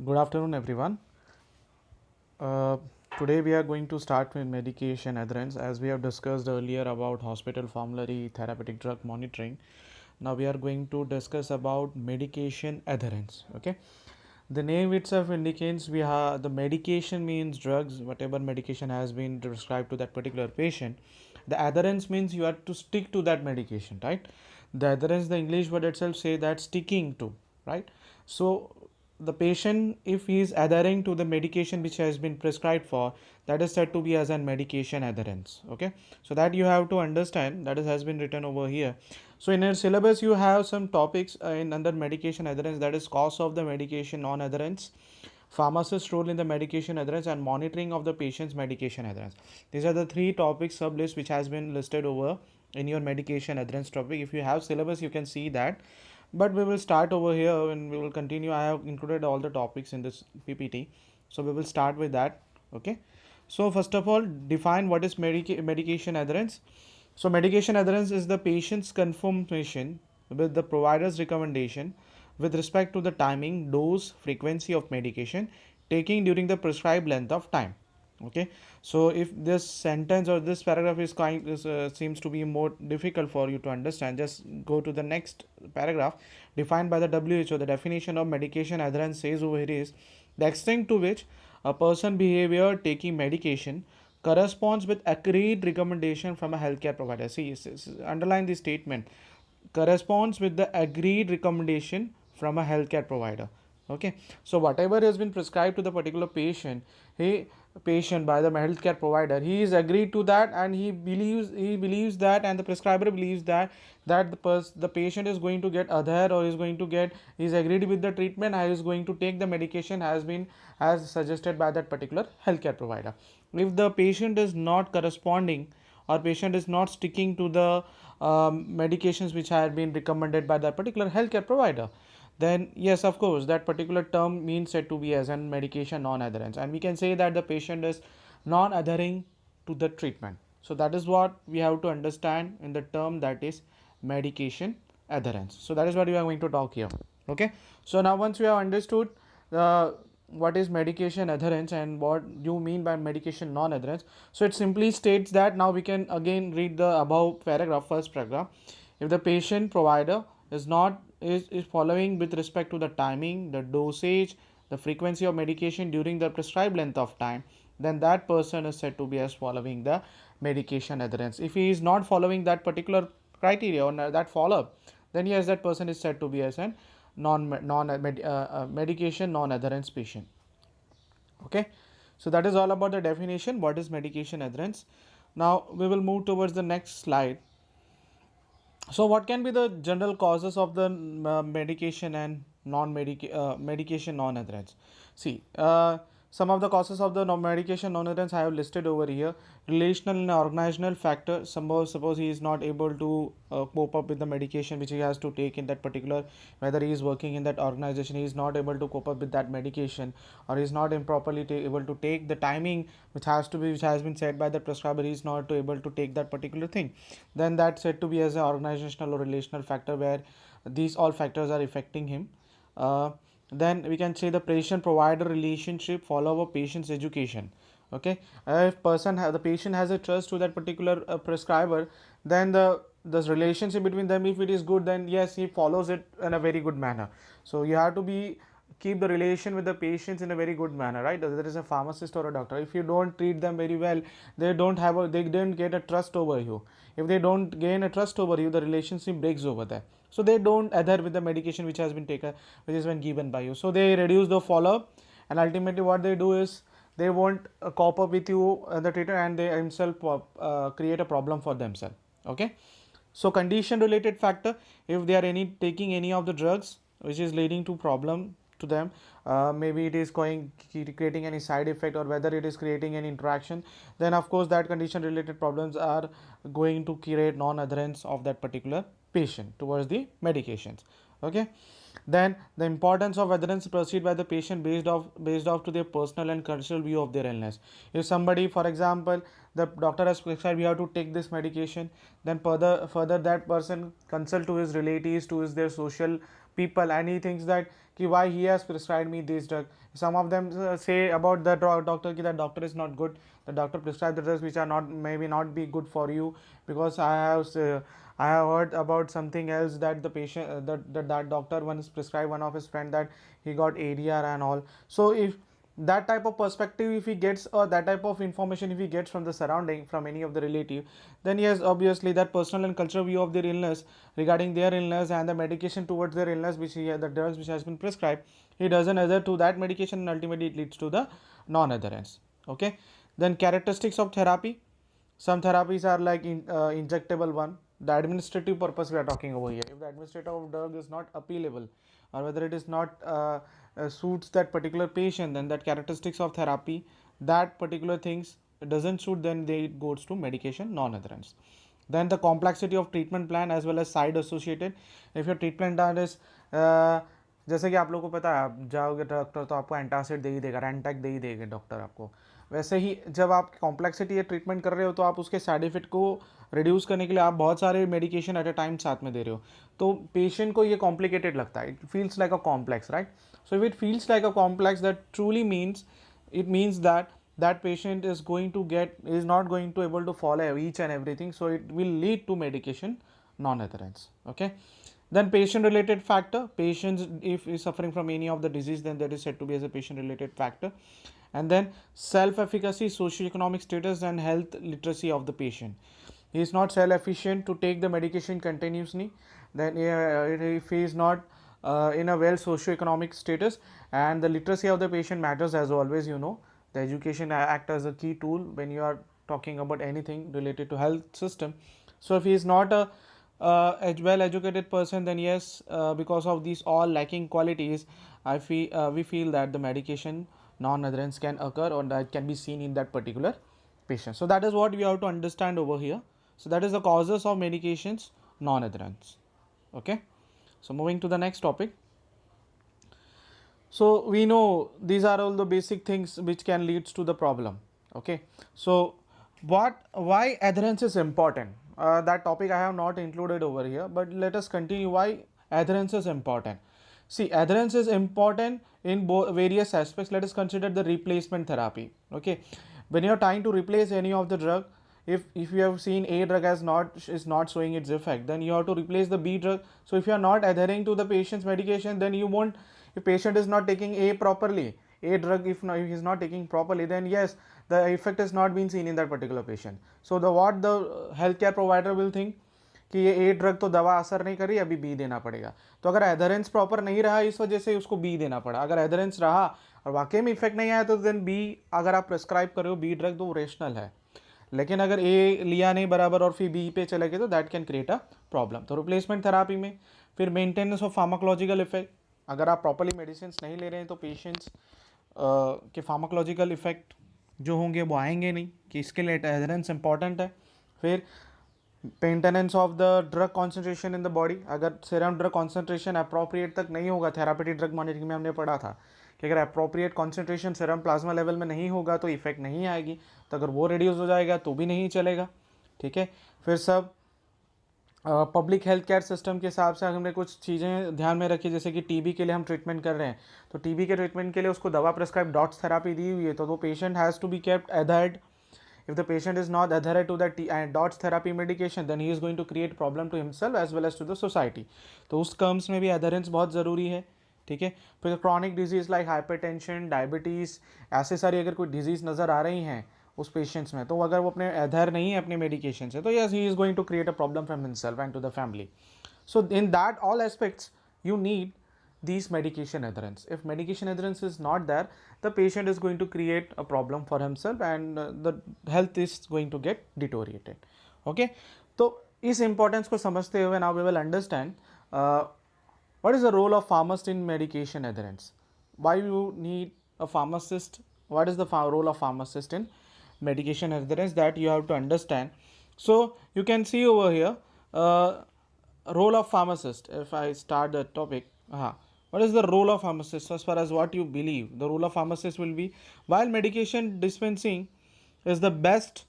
Good afternoon, everyone. Uh, Today we are going to start with medication adherence, as we have discussed earlier about hospital formulary therapeutic drug monitoring. Now we are going to discuss about medication adherence. Okay, the name itself indicates we have the medication means drugs, whatever medication has been prescribed to that particular patient. The adherence means you have to stick to that medication, right? The adherence, the English word itself say that sticking to, right? So the patient, if he is adhering to the medication which has been prescribed for, that is said to be as an medication adherence. Okay, so that you have to understand, that is has been written over here. So in your syllabus you have some topics in under medication adherence, that is cause of the medication non adherence, pharmacist role in the medication adherence, and monitoring of the patient's medication adherence. These are the three topics sub list which has been listed over in your medication adherence topic. If you have syllabus you can see that, but we will start over here and we will continue. I have included all the topics in this PPT, so we will start with that. Okay, so first of all, define what is medication adherence. So medication adherence is the patient's confirmation with the provider's recommendation with respect to the timing, dose, frequency of medication taking during the prescribed length of time. Okay, so if this sentence or this paragraph is seems to be more difficult for you to understand, just go to the next paragraph. Defined by the WHO, the definition of medication adherence says over here is the extent to which a person behavior taking medication corresponds with agreed recommendation from a healthcare provider. See, underline the statement, corresponds with the agreed recommendation from a healthcare provider. Okay, so whatever has been prescribed to the particular patient, he patient by the healthcare provider, he is agreed to that, and he believes that, and the prescriber believes that the patient is going to get adhere, or is going to get, is agreed with the treatment, and is going to take the medication has been as suggested by that particular healthcare provider. If the patient is not corresponding, or patient is not sticking to the medications which had been recommended by that particular healthcare provider, then yes, of course, that particular term means said to be as an medication non-adherence, and we can say that the patient is non-adhering to the treatment. So that is what we have to understand in the term, that is medication adherence. So that is what we are going to talk here. Okay, so now once we have understood what is medication adherence and what you mean by medication non-adherence, so it simply states that, now we can again read the above paragraph, first paragraph. If the patient provider is not is following with respect to the timing, the dosage, the frequency of medication during the prescribed length of time, then that person is said to be as following the medication adherence. If he is not following that particular criteria or that follow up, then yes, that person is said to be as an medication non adherence patient. Okay, so that is all about the definition, what is medication adherence. Now we will move towards the next slide. So what can be the general causes of the medication and medication non adherence? See, some of the causes of the medication non adherence I have listed over here. Relational and organizational factor. Suppose he is not able to cope up with the medication which he has to take in that particular, whether he is working in that organization, he is not able to cope up with that medication, or he is not improperly able to take the timing which has been said by the prescriber, he is not able to take that particular thing, then that's said to be as an organizational or relational factor, where these all factors are affecting him. Then we can say the patient provider relationship, follow up patient's education. Okay, if the patient has a trust to that particular prescriber, then the relationship between them, if it is good, then yes, he follows it in a very good manner. So you have to be keep the relation with the patients in a very good manner, right? There is a pharmacist or a doctor, if you don't treat them very well, they don't get a trust over you. If they don't gain a trust over you, the relationship breaks over there, so they don't adhere with the medication which has been taken, which has been given by you, so they reduce the follow up, and ultimately what they do is they won't cope up with you the treatment, and they themselves create a problem for themselves. Okay, so condition related factor, if they are taking any of the drugs which is leading to problem to them, maybe it is creating any side effect, or whether it is creating any interaction, then of course that condition related problems are going to create non adherence of that particular patient towards the medications. Okay, then the importance of adherence proceed by the patient based off to their personal and cultural view of their illness. If somebody, for example, the doctor has prescribed you have to take this medication, then further that person consult to his relatives, to his their social people, and he thinks that कि why he has prescribed me this drug. Some of them say about the doctor that doctor is not good, the doctor prescribed the drugs which are not, maybe not be good for you, because I have heard about something else that the patient that doctor once prescribed one of his friend that he got ADR and all. So if that type of perspective if he gets, or that type of information if he gets from the surrounding, from any of the relative, then yes, obviously that personal and cultural view of their illness, regarding their illness and the medication towards their illness which he, the drugs which has been prescribed, he doesn't adhere to that medication, and ultimately it leads to the non-adherence. Okay, then characteristics of therapy. Some therapies are like injectable one. The administrative purpose we are talking over here. If the administrative drug is not appealable, or whether it is not suits that particular patient, then that characteristics of therapy, that particular things doesn't suit, then they it goes to medication non-adherence. Then the complexity of treatment plan as well as side associated. If your treatment plan is जैसे कि आप लोगों को पता है, आप जाओगे doctor तो आपको एंटासिड दे ही देगा, रेंटैक दे ही देगा डॉक्टर आपको। वैसे ही जब आप कॉम्प्लेक्सिटी या ट्रीटमेंट कर रहे हो तो आप उसके साइड इफेक्ट को रिड्यूस करने के लिए आप बहुत सारे मेडिकेशन एट अ टाइम साथ में दे रहे हो, तो पेशेंट को ये कॉम्प्लिकेटेड लगता है, it feels like a complex, right? So if it feels like a complex, that truly means, it means that that patient is not going to able to follow each and everything, so it will lead to medication non-adherence. Okay, then patient related factor. Patients if is suffering from any of the disease, then that is said to be as a patient related factor. And then self efficacy, socio-economic status and health literacy of the patient. He is not self efficient to take the medication continuously, then if he is not in a well socio-economic status, and the literacy of the patient matters as always. You know, the education act as a key tool when you are talking about anything related to health system. So if he is not a well educated person, then yes, because of these all lacking qualities, we feel that the medication non-adherence can occur, or that can be seen in that particular patient. So that is what we have to understand over here. So that is the causes of medications non-adherence. Okay, so moving to the next topic. So we know these are all the basic things which can lead to the problem. Okay, so why adherence is important, that topic I have not included over here, but let us continue why adherence is important. See, adherence is important in various aspects. Let us consider the replacement therapy. Okay, when you are trying to replace any of the drug, if you have seen A drug is not showing its effect, then you have to replace the B drug. So if you are not adhering to the patient's medication, then you won't, if patient is not taking A properly, A drug, if he is not taking properly, then yes, the effect has not been seen in that particular patient. So what the healthcare provider will think कि ये a drug तो दवा असर नहीं कर रही, अभी B देना पड़ेगा। तो अगर एडहेरेंस प्रॉपर नहीं रहा, इस वजह से उसको बी देना पड़ा। अगर एडहेरेंस रहा और वाकई में इफेक्ट नहीं आया, तो देन बी अगर आप प्रेस्क्राइब कर रहे हो बी ड्रग, तो वो रेशनल है। लेकिन अगर ए लिया नहीं बराबर और फिर बी पे चले गए, तो that can create a problem. तो रिप्लेसमेंट थेरापी में फिर मेंटेनेंस ऑफ फार्माकोलॉजिकल इफेक्ट, अगर आप प्रॉपरली मेडिसिन नहीं ले रहे हैं तो पेशेंट्स के फार्माकोलॉजिकल इफेक्ट जो होंगे वो आएंगे नहीं, कि इसके लिए एडहेरेंस इंपॉर्टेंट है। फिर maintenance of the drug concentration in the body, अगर सीरम ड्रग कॉन्सेंट्रेशन अप्रोप्रिएट तक नहीं होगा, थेरापेटिक ड्रग मॉनिटरिंग में हमने पढ़ा था कि अगर appropriate concentration serum plasma level में नहीं होगा तो इफेक्ट नहीं आएगी, तो अगर वो रिड्यूस हो जाएगा तो भी नहीं चलेगा। ठीक है, फिर सब पब्लिक हेल्थ केयर सिस्टम के हिसाब से हमने कुछ चीज़ें ध्यान में रखी, जैसे कि टीबी के लिए हम ट्रीटमेंट कर रहे हैं, तो टीबी के ट्रीटमेंट के लिए उसको दवा प्रेस्क्राइब डॉट्स थेरापी दी हुई है, तो वो patient has to be kept adhered. If the patient is not adherent to that DOTS therapy medication, then he is going to create problem to himself as well as to the society. तो उस terms में भी adherence बहुत ज़रूरी है। ठीक है, फिर chronic disease like hypertension, diabetes, ऐसे सारी अगर कोई डिजीज़ नज़र आ रही हैं उस पेशेंट्स में, तो अगर वो अपने अधर नहीं है अपने मेडिकेशन से, तो yes he is going to create a problem from himself and to the family. So in that all aspects you need these medication adherence. If medication adherence is not there, the patient is going to create a problem for himself and the health is going to get deteriorated. Okay, तो इस importance को समझते हुए now we will understand what is the role of pharmacist in medication adherence. Why you need a pharmacist? What is the role of pharmacist in medication adherence, that you have to understand. So you can see over here role of pharmacist. If I start the topic, what is the role of pharmacist as far as what you believe? The role of pharmacist will be, while medication dispensing is the best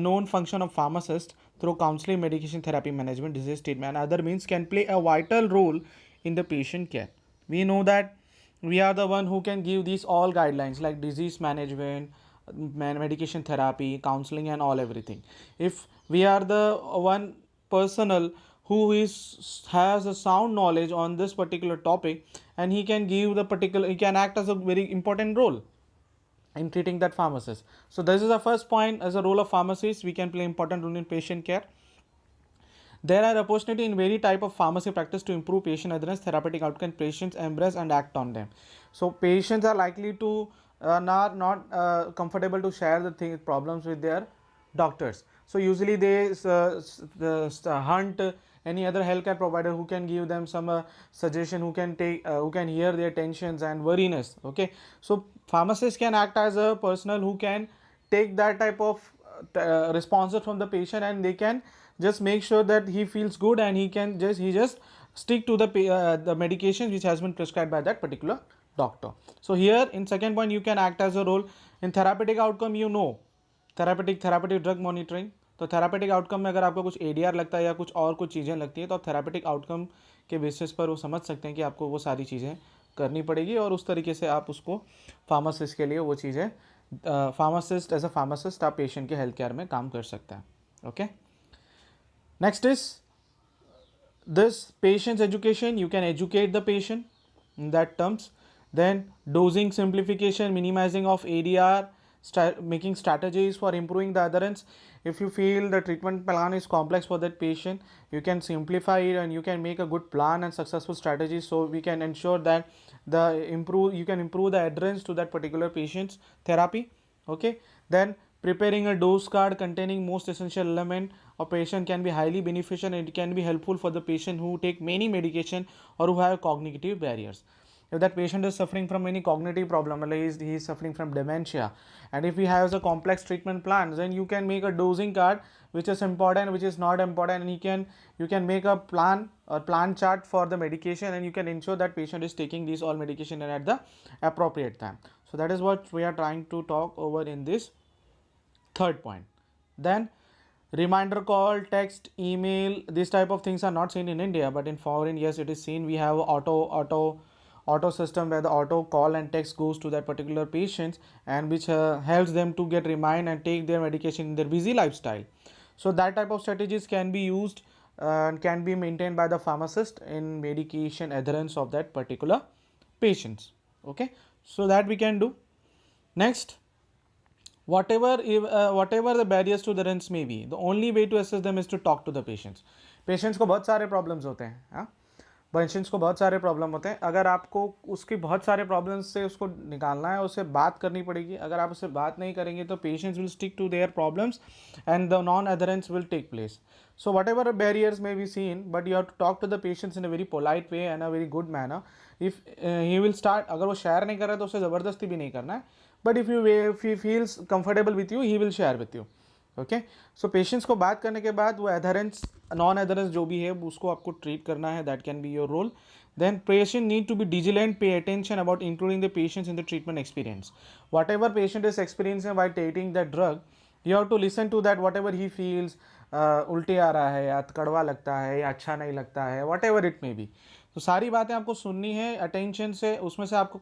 known function of pharmacist, through counseling, medication therapy, management, disease treatment and other means can play a vital role in the patient care. We know that we are the one who can give these all guidelines like disease management, medication therapy, counseling and all everything. If we are the one personal who is has a sound knowledge on this particular topic, and he can give the particular, he can act as a very important role in treating that pharmacist. So this is the first point. As a role of pharmacist, we can play important role in patient care. There are opportunity in very type of pharmacy practice to improve patient adherence, therapeutic outcome, patients embrace and act on them. So patients are likely to not comfortable to share the problems with their doctors. So usually they hunt any other healthcare provider who can give them some suggestion, who can hear their tensions and worriness. Okay, so pharmacists can act as a personal who can take that type of responses from the patient, and they can just make sure that he feels good, and he just stick to the medication which has been prescribed by that particular doctor. So here in second point, you can act as a role in therapeutic outcome. Therapeutic drug monitoring. तो therapeutic outcome में अगर आपको कुछ ADR लगता है या कुछ चीज़ें लगती हैं, तो आप थेरापेटिक आउटकम के बेसिस पर वो समझ सकते हैं कि आपको वो सारी चीज़ें करनी पड़ेगी, और उस तरीके से आप उसको फार्मासिस्ट के लिए वो चीज़ें एज अ फार्मासिस्ट आप पेशेंट के हेल्थ केयर में काम कर सकते हैं. Okay, next is this patient's education. You can educate the patient in that terms. Then dosing simplification, minimizing of ADR, making strategies for improving the adherence. If you feel the treatment plan is complex for that patient, you can simplify it and you can make a good plan and successful strategy, so we can ensure that you can improve the adherence to that particular patient's therapy. Okay, then preparing a dose card containing most essential element of patient can be highly beneficial, and it can be helpful for the patient who take many medication or who have cognitive barriers. If that patient is suffering from any cognitive problem, like he is suffering from dementia, and if he has a complex treatment plan, then you can make a dosing card which is important, which is not important, and you can make a plan chart for the medication, and you can ensure that patient is taking these all medication and at the appropriate time. So that is what we are trying to talk over in this third point. Then reminder call, text, email, these type of things are not seen in India, but in foreign, yes, it is seen. We have auto system where the auto call and text goes to that particular patients, and which helps them to get remind and take their medication in their busy lifestyle. So that type of strategies can be used and can be maintained by the pharmacist in medication adherence of that particular patients. Okay, so that we can do. Next, whatever the barriers to adherence may be, the only way to assess them is to talk to the patients. Patients को बहुत सारे problems होते हैं, हाँ, patients को बहुत सारे problem होते हैं. अगर आपको उसके बहुत सारे प्रॉब्लम्स से उसको निकालना है, उससे बात करनी पड़ेगी. अगर आप उससे बात नहीं करेंगे तो patients will stick to their problems and the non adherence will take place. So whatever barriers may be seen, but you have to talk to the patients in a very polite way and a very good manner. If he will start, अगर वो share नहीं कर रहा है तो उसे ज़बरदस्ती भी नहीं करना है, but if he feels comfortable with you, he will share with you. Okay, so patients को बात करने के बाद वो एधरेंस नॉन एधरेंस जो भी है उसको आपको ट्रीट करना है. That can be your role. Then patient need to be diligent, pay attention about including the patients in the treatment experience. What patient is experiencing by taking that drug, you have to listen to that. What he feels, उल्टी आ रहा है या कड़वा लगता है या अच्छा नहीं लगता है, what ever it may be, तो सारी बातें आपको सुननी है अटेंशन से. उसमें से आपको